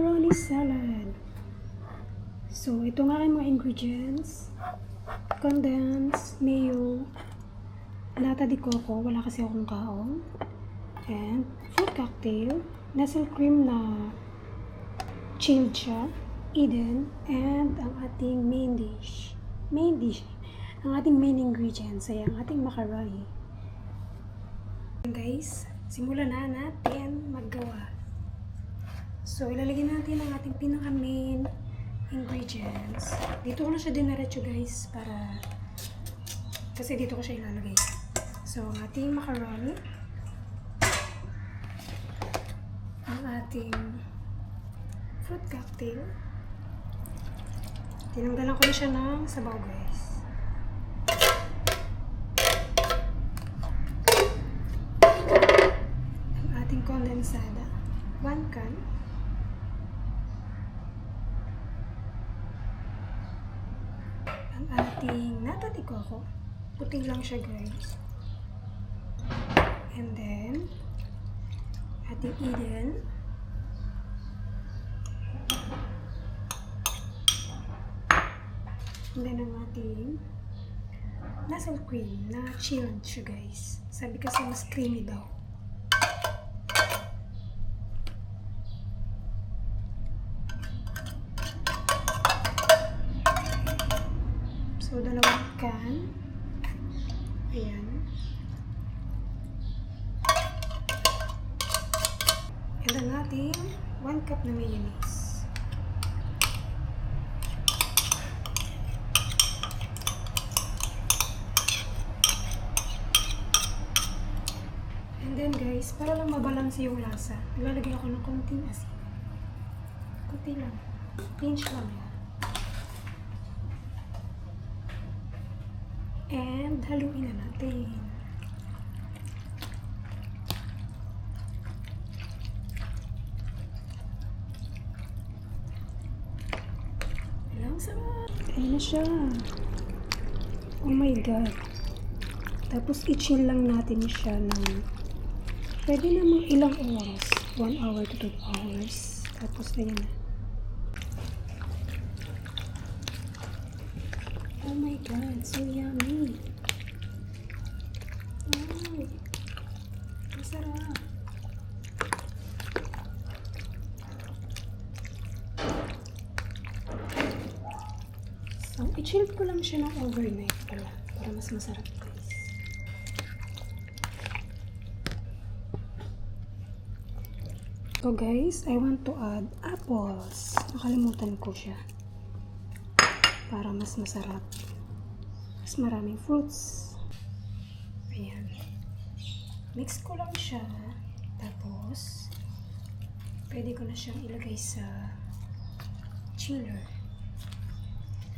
macaroni salad. So, ito nga aking mga ingredients. Condensed, mayo, nata de coco, wala kasi akong kaong, and fruit cocktail, nestle cream na chilled siya, Eden, and ang ating main dish, ang ating main ingredients ay ang ating macaroni. Guys, simulan na natin maggawa. So, ilalagay natin ang ating pinaka main ingredients. Dito ko na siya dinaretso guys, para kasi dito ko siya ilalagay. So, ang ating macaroni, ang ating fruit cocktail, tinanggalan ko na siya ng sabaw guys. Ang ating kondensada, 1 can. Ang ating nata de coco, puti lang siya guys. And then, ating Eden. And then, ang ating nestle cream na chilled siya guys. Sabi kasi mas creamy daw. So, 2 can. Ayan. And then natin 1 cup na mayonnaise. And then guys, para lang mabalanse yung lasa, ilalagay ako ng konting asin. Kunti lang. Pinch lang yan. And haluin na natin. Ang sarap. Ayan na siya. Oh my God. Tapos i-chill lang natin siya ng pwede namang ilang oras. 1 hour to 2 hours. Tapos na yan. Oh my God. So yummy. Oh. Masarap. So, i-chill ko lang siya ng overnight para mas masarap guys. So guys, I want to add apples. Nakalimutan ko siya. Para mas masarap. Mas maraming fruits. Ayan. Mix ko lang siya. Tapos, pwede ko na siyang ilagay sa chiller.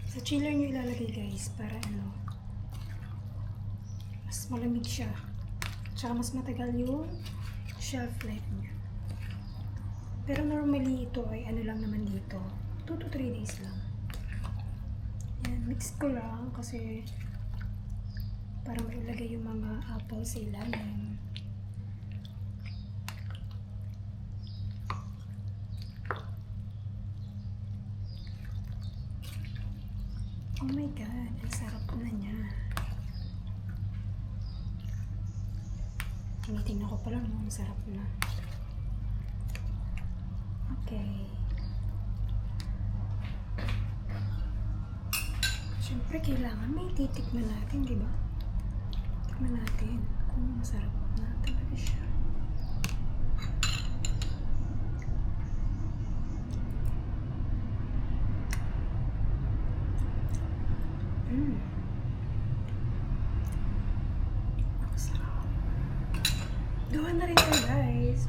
Sa chiller nyo ilalagay guys para mas malamig siya. Tsaka mas matagal yung shelf life niya. Pero normally ito ay lang naman dito. 2 to 3 days lang. Yan, mix ko lang kasi para mailagay yung mga apple sa ilalim. Oh my God, ang sarap na niya. Tinitingnan ko pa lang, ang sarap na. Okay. Siyempre, kailangan may titikman natin, di ba? Tikman natin kung masarap na talaga siya. Masarap. Gawa na rin tayo guys.